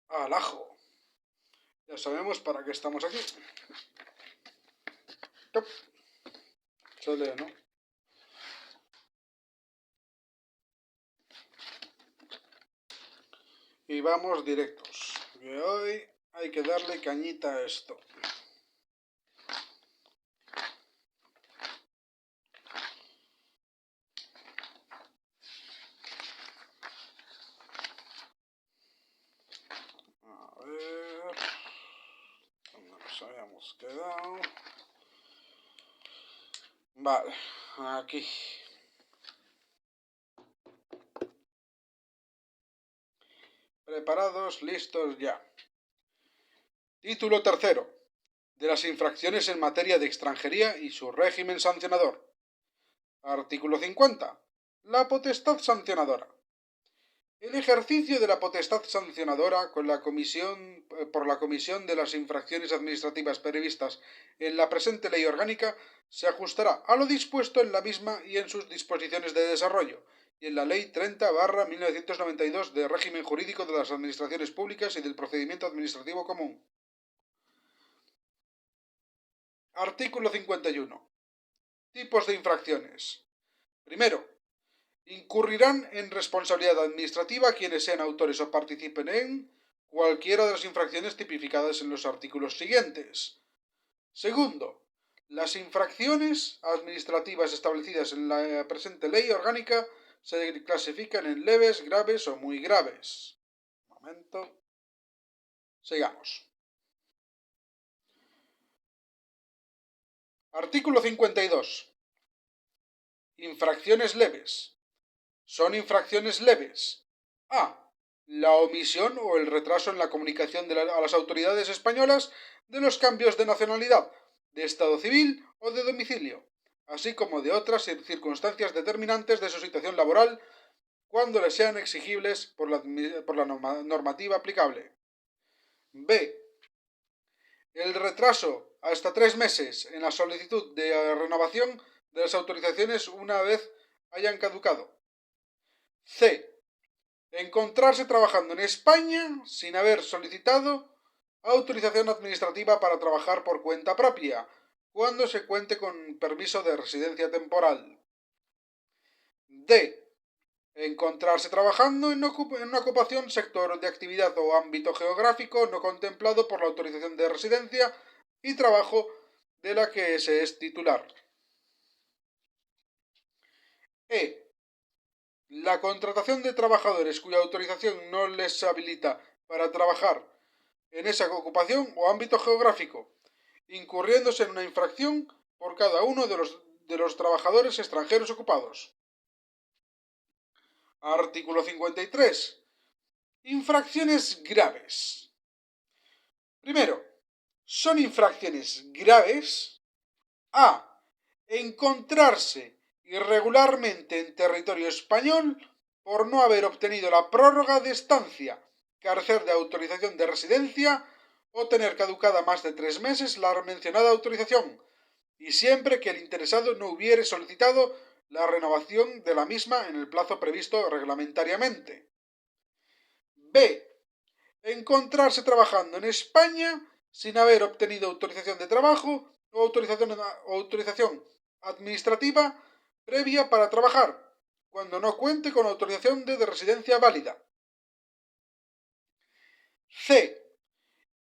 al ajo. Ya sabemos para qué estamos aquí. Se lee, ¿no? Y vamos directos. Que hoy hay que darle cañita a esto. A ver... ¿Dónde nos habíamos quedado? Vale, aquí. Preparados, listos, ya. Título tercero. De las infracciones en materia de extranjería y su régimen sancionador. Artículo 50. La potestad sancionadora. El ejercicio de la potestad sancionadora por la comisión de las infracciones administrativas previstas en la presente ley orgánica se ajustará a lo dispuesto en la misma y en sus disposiciones de desarrollo, y en la Ley 30/1992 de régimen jurídico de las administraciones públicas y del procedimiento administrativo común. Artículo 51. Tipos de infracciones. Primero, incurrirán en responsabilidad administrativa quienes sean autores o participen en cualquiera de las infracciones tipificadas en los artículos siguientes. Segundo, las infracciones administrativas establecidas en la presente ley orgánica se clasifican en leves, graves o muy graves. Un momento. Sigamos. Artículo 52. Infracciones leves. Son infracciones leves: a. La omisión o el retraso en la comunicación a las autoridades españolas de los cambios de nacionalidad, de estado civil o de domicilio, así como de otras circunstancias determinantes de su situación laboral cuando les sean exigibles por la normativa aplicable. b. El retraso hasta 3 meses en la solicitud de renovación de las autorizaciones una vez hayan caducado. c. Encontrarse trabajando en España sin haber solicitado autorización administrativa para trabajar por cuenta propia, cuando se cuente con permiso de residencia temporal. D. Encontrarse trabajando en una ocupación, sector de actividad o ámbito geográfico no contemplado por la autorización de residencia y trabajo de la que se es titular. E. La contratación de trabajadores cuya autorización no les habilita para trabajar en esa ocupación o ámbito geográfico, incurriéndose en una infracción por cada uno de los trabajadores extranjeros ocupados. Artículo 53. Infracciones graves. Primero, son infracciones graves: a. Encontrarse irregularmente en territorio español por no haber obtenido la prórroga de estancia, carecer de autorización de residencia o tener caducada más de 3 meses la mencionada autorización, y siempre que el interesado no hubiere solicitado la renovación de la misma en el plazo previsto reglamentariamente. b. Encontrarse trabajando en España sin haber obtenido autorización de trabajo o autorización administrativa previa para trabajar, cuando no cuente con autorización de residencia válida. c.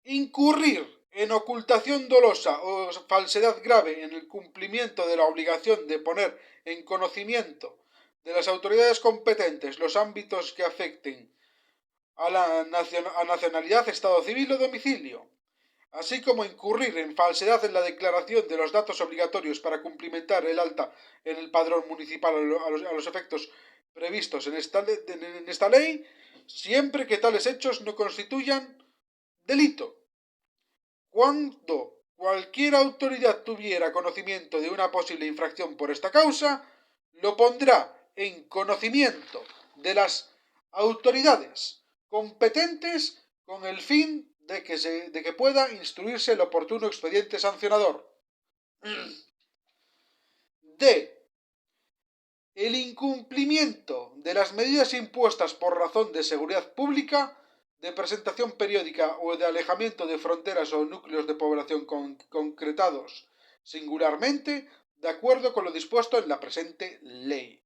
Incurrir en ocultación dolosa o falsedad grave en el cumplimiento de la obligación de poner en conocimiento de las autoridades competentes los ámbitos que afecten a nacionalidad, estado civil o domicilio, así como incurrir en falsedad en la declaración de los datos obligatorios para cumplimentar el alta en el padrón municipal a los efectos previstos en esta ley, siempre que tales hechos no constituyan delito. Cuando cualquier autoridad tuviera conocimiento de una posible infracción por esta causa, lo pondrá en conocimiento de las autoridades competentes con el fin de que pueda instruirse el oportuno expediente sancionador. D. El incumplimiento de las medidas impuestas por razón de seguridad pública de presentación periódica o de alejamiento de fronteras o núcleos de población concretados singularmente, de acuerdo con lo dispuesto en la presente ley.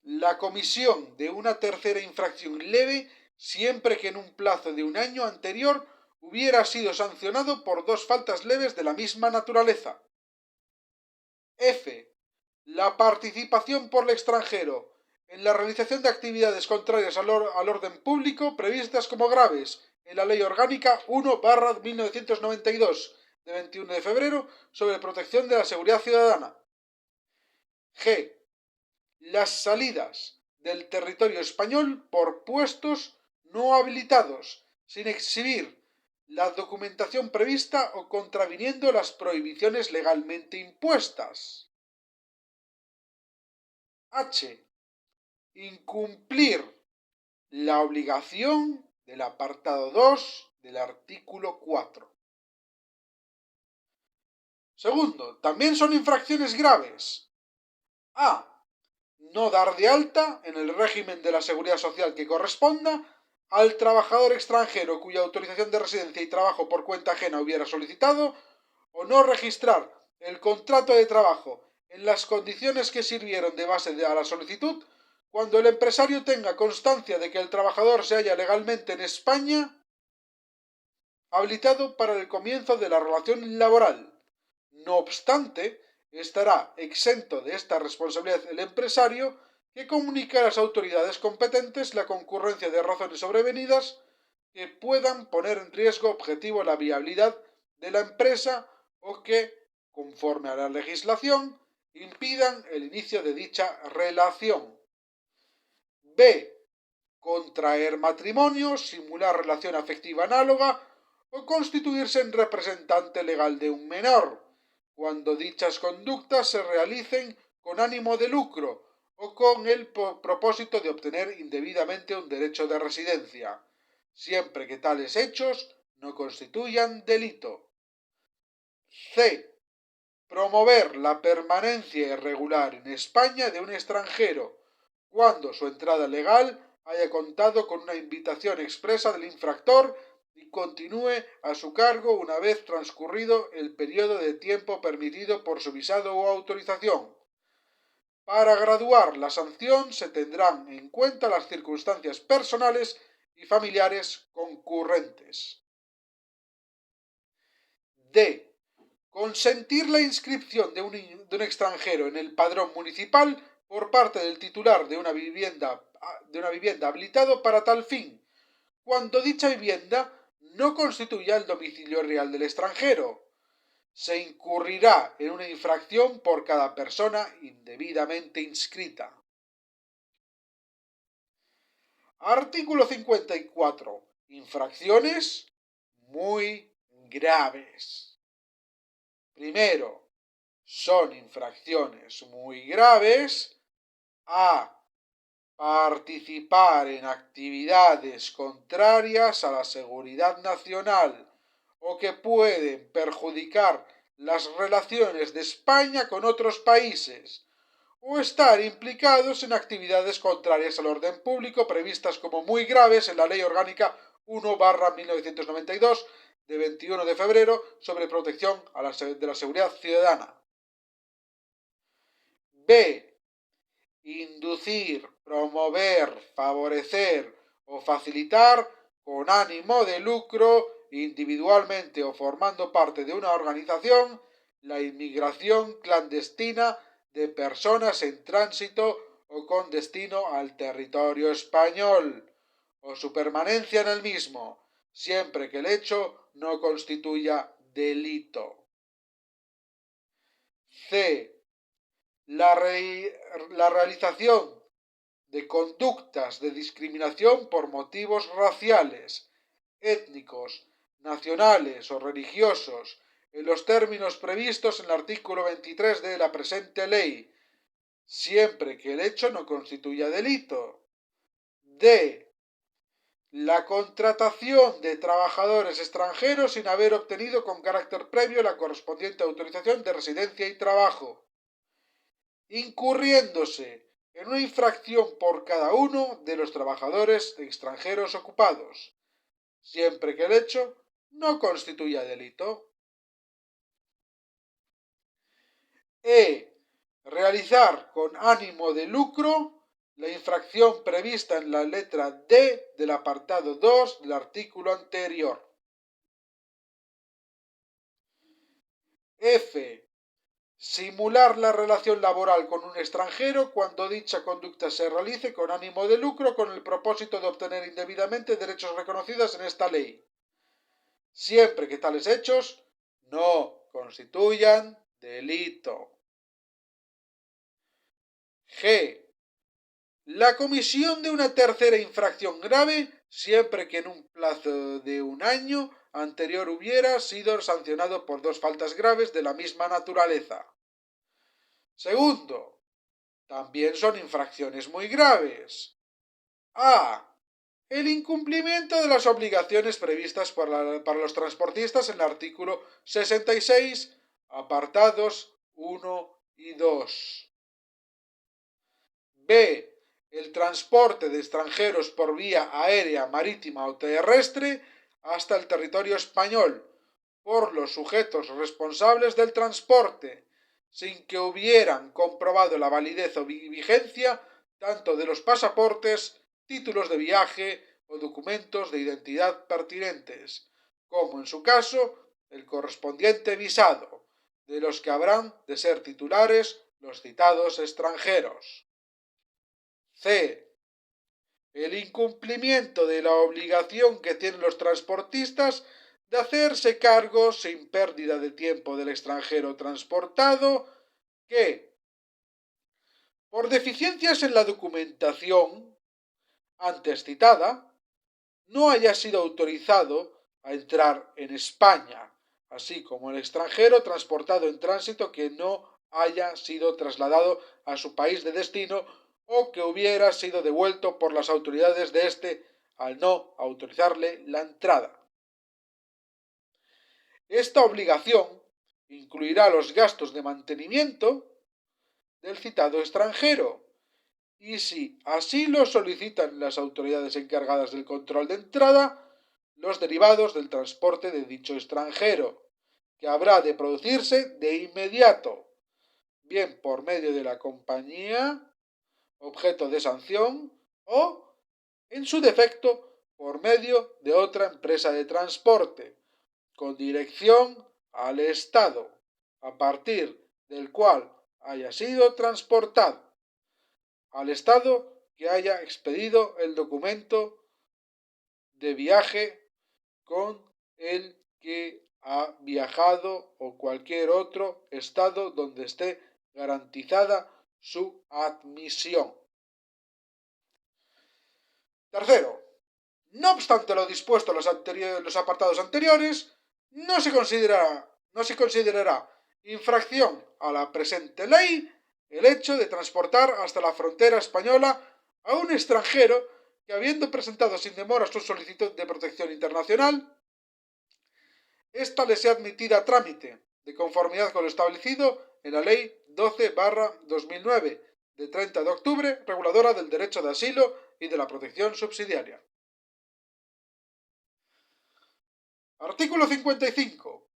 La comisión de una tercera infracción leve siempre que en un plazo de un año anterior hubiera sido sancionado por dos faltas leves de la misma naturaleza. La participación por el extranjero en la realización de actividades contrarias al orden público previstas como graves en la Ley Orgánica 1/1992 de 21 de febrero sobre protección de la seguridad ciudadana. Las salidas del territorio español por puestos no habilitados, sin exhibir la documentación prevista o contraviniendo las prohibiciones legalmente impuestas. Incumplir la obligación del apartado 2 del artículo 4. Segundo, también son infracciones graves. No dar de alta, en el régimen de la seguridad social que corresponda, al trabajador extranjero cuya autorización de residencia y trabajo por cuenta ajena hubiera solicitado, o no registrar el contrato de trabajo en las condiciones que sirvieron de base a la solicitud, cuando el empresario tenga constancia de que el trabajador se halla legalmente en España habilitado para el comienzo de la relación laboral. No obstante, estará exento de esta responsabilidad el empresario que comunique a las autoridades competentes la concurrencia de razones sobrevenidas que puedan poner en riesgo objetivo la viabilidad de la empresa o que, conforme a la legislación, impidan el inicio de dicha relación. Contraer matrimonio, simular relación afectiva análoga o constituirse en representante legal de un menor, cuando dichas conductas se realicen con ánimo de lucro o con el propósito de obtener indebidamente un derecho de residencia, siempre que tales hechos no constituyan delito. Promover la permanencia irregular en España de un extranjero, cuando su entrada legal haya contado con una invitación expresa del infractor y continúe a su cargo una vez transcurrido el periodo de tiempo permitido por su visado o autorización. Para graduar la sanción se tendrán en cuenta las circunstancias personales y familiares concurrentes. Consentir la inscripción de un extranjero en el padrón municipal por parte del titular de una vivienda habilitado para tal fin, cuando dicha vivienda no constituya el domicilio real del extranjero. Se incurrirá en una infracción por cada persona indebidamente inscrita. Artículo 54. Infracciones muy graves. Primero, son infracciones muy graves participar en actividades contrarias a la seguridad nacional o que pueden perjudicar las relaciones de España con otros países, o estar implicados en actividades contrarias al orden público previstas como muy graves en la Ley Orgánica 1/1992 de 21 de febrero sobre protección de la seguridad ciudadana. Inducir, promover, favorecer o facilitar con ánimo de lucro, individualmente o formando parte de una organización, la inmigración clandestina de personas en tránsito o con destino al territorio español, o su permanencia en el mismo, siempre que el hecho no constituya delito. La realización de conductas de discriminación por motivos raciales, étnicos, nacionales o religiosos, en los términos previstos en el artículo 23 de la presente ley, siempre que el hecho no constituya delito. La contratación de trabajadores extranjeros sin haber obtenido con carácter previo la correspondiente autorización de residencia y trabajo, incurriéndose en una infracción por cada uno de los trabajadores extranjeros ocupados, siempre que el hecho no constituya delito. E. Realizar con ánimo de lucro la infracción prevista en la letra D del apartado 2 del artículo anterior. F. Simular la relación laboral con un extranjero cuando dicha conducta se realice con ánimo de lucro con el propósito de obtener indebidamente derechos reconocidos en esta ley, siempre que tales hechos no constituyan delito. G. La comisión de una tercera infracción grave siempre que en un plazo de un año anterior hubiera sido sancionado por dos faltas graves de la misma naturaleza. Segundo, también son infracciones muy graves. A. El incumplimiento de las obligaciones previstas para los transportistas en el artículo 66, apartados 1 y 2. B. El transporte de extranjeros por vía aérea, marítima o terrestre hasta el territorio español por los sujetos responsables del transporte, sin que hubieran comprobado la validez o vigencia tanto de los pasaportes, títulos de viaje o documentos de identidad pertinentes, como en su caso el correspondiente visado, de los que habrán de ser titulares los citados extranjeros. C. El incumplimiento de la obligación que tienen los transportistas de hacerse cargo sin pérdida de tiempo del extranjero transportado que, por deficiencias en la documentación antes citada, no haya sido autorizado a entrar en España, así como el extranjero transportado en tránsito que no haya sido trasladado a su país de destino o que hubiera sido devuelto por las autoridades de éste al no autorizarle la entrada. Esta obligación incluirá los gastos de mantenimiento del citado extranjero y, si así lo solicitan las autoridades encargadas del control de entrada, los derivados del transporte de dicho extranjero, que habrá de producirse de inmediato, bien por medio de la compañía objeto de sanción o, en su defecto, por medio de otra empresa de transporte, con dirección al estado, a partir del cual haya sido transportado, al estado que haya expedido el documento de viaje con el que ha viajado o cualquier otro estado donde esté garantizada su admisión. Tercero, no obstante lo dispuesto en los apartados anteriores, no se considerará infracción a la presente ley el hecho de transportar hasta la frontera española a un extranjero que, habiendo presentado sin demora su solicitud de protección internacional, ésta le sea admitida a trámite, de conformidad con lo establecido en la Ley 12/2009, de 30 de octubre, reguladora del derecho de asilo y de la protección subsidiaria. Artículo 55.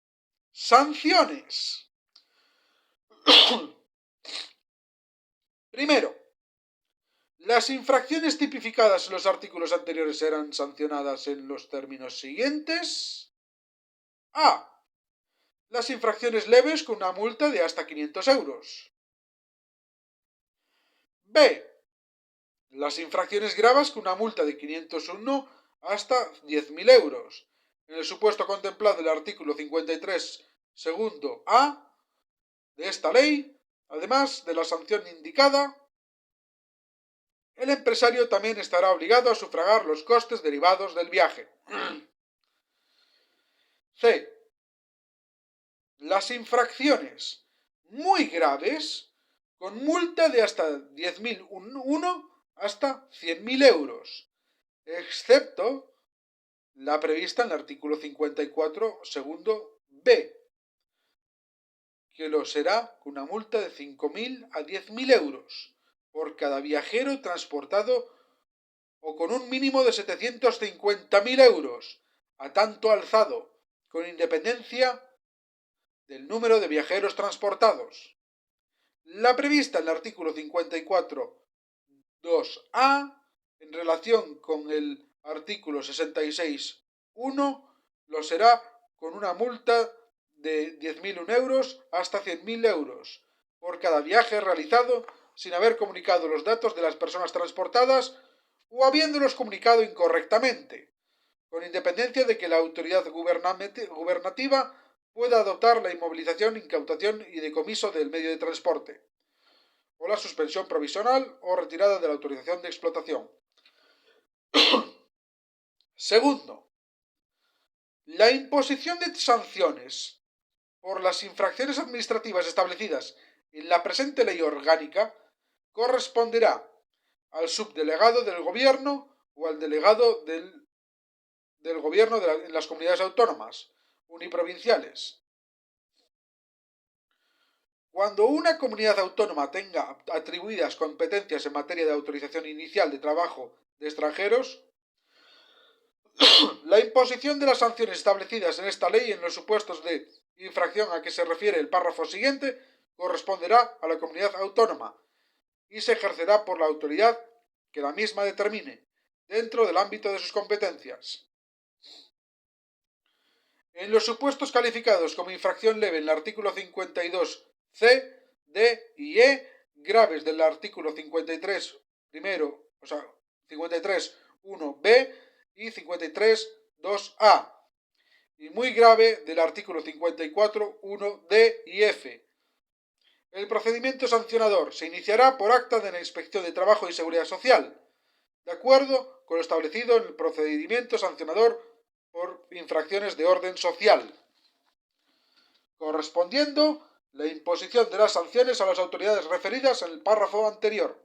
Sanciones. Primero, las infracciones tipificadas en los artículos anteriores serán sancionadas en los términos siguientes. A. Las infracciones leves con una multa de hasta 500 euros. B. Las infracciones graves con una multa de 501 hasta 10.000 euros. En el supuesto contemplado en el artículo 53, segundo A de esta ley, además de la sanción indicada, el empresario también estará obligado a sufragar los costes derivados del viaje. C. Las infracciones muy graves con multa de hasta 10.001 hasta 100.000 euros, excepto la prevista en el artículo 54, segundo B, que lo será con una multa de 5.000 a 10.000 euros, por cada viajero transportado o con un mínimo de 750.000 euros, a tanto alzado, con independencia del número de viajeros transportados. La prevista en el artículo 54 2A, en relación con el artículo 66.1, lo será con una multa de 10.001 euros hasta 100.000 euros por cada viaje realizado sin haber comunicado los datos de las personas transportadas o habiéndolos comunicado incorrectamente, con independencia de que la autoridad gubernativa pueda adoptar la inmovilización, incautación y decomiso del medio de transporte, o la suspensión provisional o retirada de la autorización de explotación. Segundo, la imposición de sanciones por las infracciones administrativas establecidas en la presente ley orgánica corresponderá al subdelegado del gobierno o al delegado del gobierno en las comunidades autónomas uniprovinciales. Cuando una comunidad autónoma tenga atribuidas competencias en materia de autorización inicial de trabajo de extranjeros, la imposición de las sanciones establecidas en esta ley en los supuestos de infracción a que se refiere el párrafo siguiente corresponderá a la comunidad autónoma y se ejercerá por la autoridad que la misma determine, dentro del ámbito de sus competencias. En los supuestos calificados como infracción leve en el artículo 52c, d y e, graves del artículo 53 primero, 53.1b y 53.2a, y muy grave del artículo 54.1d y f. El procedimiento sancionador se iniciará por acta de la Inspección de Trabajo y Seguridad Social, de acuerdo con lo establecido en el procedimiento sancionador por infracciones de orden social, correspondiendo la imposición de las sanciones a las autoridades referidas en el párrafo anterior.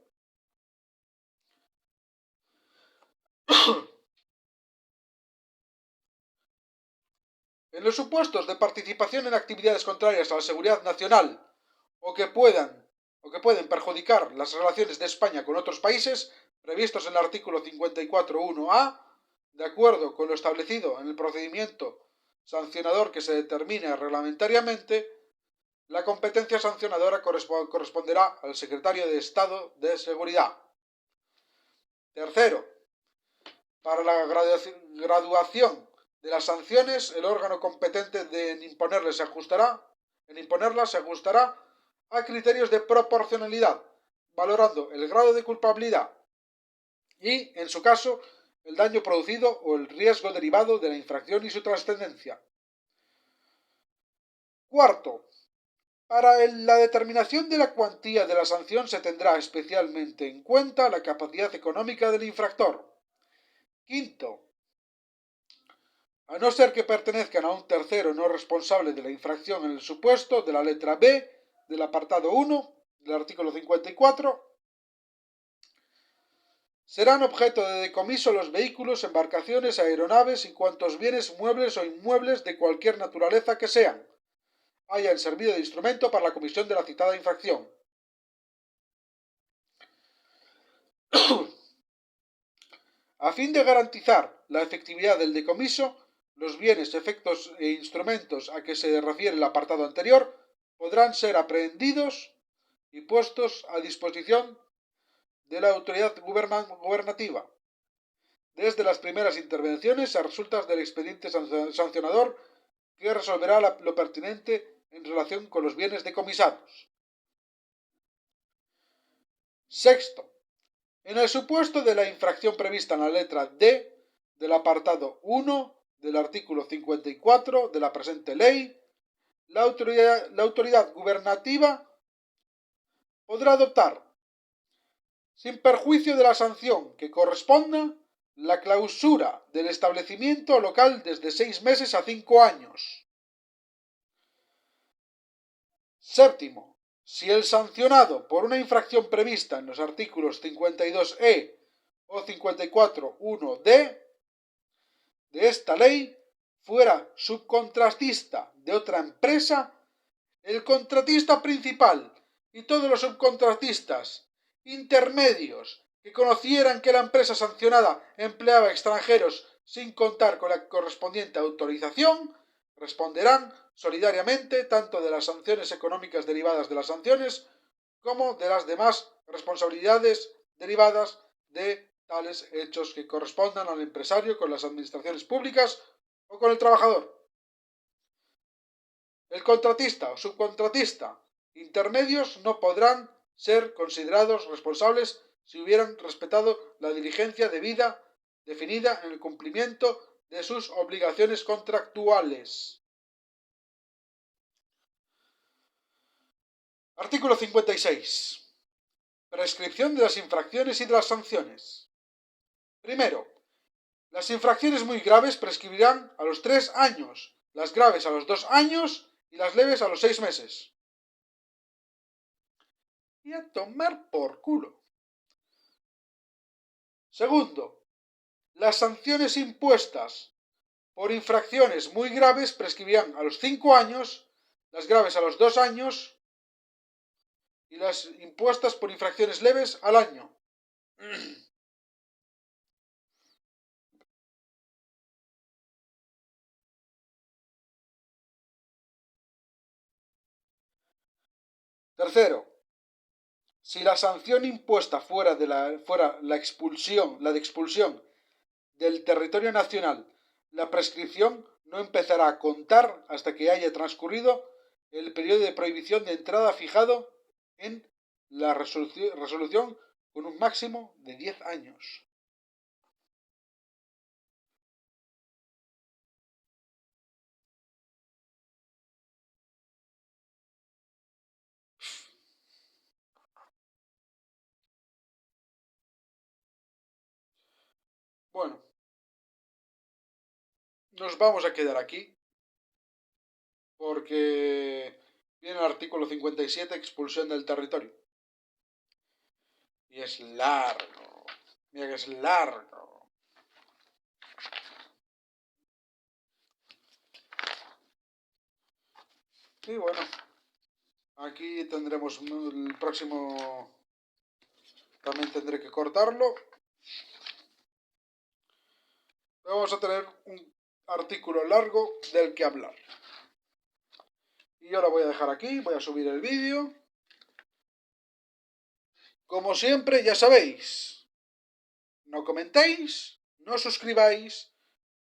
En los supuestos de participación en actividades contrarias a la seguridad nacional o que pueden perjudicar las relaciones de España con otros países, previstos en el artículo 54.1a, de acuerdo con lo establecido en el procedimiento sancionador que se determine reglamentariamente, la competencia sancionadora corresponderá al Secretario de Estado de Seguridad. Tercero, para la graduación de las sanciones, el órgano competente en imponerlas se ajustará a criterios de proporcionalidad, valorando el grado de culpabilidad y, en su caso, el daño producido o el riesgo derivado de la infracción y su trascendencia. Cuarto, para la determinación de la cuantía de la sanción se tendrá especialmente en cuenta la capacidad económica del infractor. Quinto, a no ser que pertenezcan a un tercero no responsable de la infracción en el supuesto de la letra B del apartado 1 del artículo 54, serán objeto de decomiso los vehículos, embarcaciones, aeronaves y cuantos bienes muebles o inmuebles de cualquier naturaleza que sean, hayan servido de instrumento para la comisión de la citada infracción. A fin de garantizar la efectividad del decomiso, los bienes, efectos e instrumentos a que se refiere el apartado anterior podrán ser aprehendidos y puestos a disposición de la autoridad gubernativa, desde las primeras intervenciones a resultas del expediente sancionador que resolverá lo pertinente en relación con los bienes decomisados. Sexto, en el supuesto de la infracción prevista en la letra D del apartado 1 del artículo 54 de la presente ley, la autoridad gubernativa podrá adoptar, sin perjuicio de la sanción que corresponda, la clausura del establecimiento local desde 6 meses a 5 años. Séptimo, si el sancionado por una infracción prevista en los artículos 52e o 54.1d de esta ley fuera subcontratista de otra empresa, el contratista principal y todos los subcontratistas intermedios que conocieran que la empresa sancionada empleaba extranjeros sin contar con la correspondiente autorización, responderán solidariamente tanto de las sanciones económicas derivadas de las sanciones como de las demás responsabilidades derivadas de tales hechos que correspondan al empresario con las administraciones públicas o con el trabajador. El contratista o subcontratista intermedios no podrán ser considerados responsables si hubieran respetado la diligencia debida definida en el cumplimiento de sus obligaciones contractuales. Artículo 56. Prescripción de las infracciones y de las sanciones. Primero, las infracciones muy graves prescribirán a los 3 años, las graves a los 2 años y las leves a los 6 meses. Y a tomar por culo. Segundo, las sanciones impuestas por infracciones muy graves prescribirán a los 5 años, las graves a los 2 años y las impuestas por infracciones leves al año. Tercero, si la sanción impuesta fuera la de expulsión del territorio nacional, la prescripción no empezará a contar hasta que haya transcurrido el periodo de prohibición de entrada fijado en la resolución con un máximo de 10 años. Bueno, nos vamos a quedar aquí porque viene el artículo 57, expulsión del territorio. Y es largo. Mira que es largo. Y bueno, aquí tendremos el próximo. También tendré que cortarlo. Vamos a tener un artículo largo del que hablar. Y yo lo voy a dejar aquí, voy a subir el vídeo. Como siempre, ya sabéis, no comentéis, no suscribáis,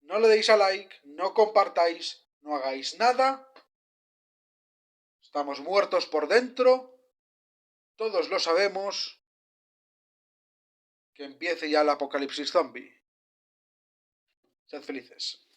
no le deis a like, no compartáis, no hagáis nada. Estamos muertos por dentro, todos lo sabemos. Que empiece ya el apocalipsis zombie. Sed felices.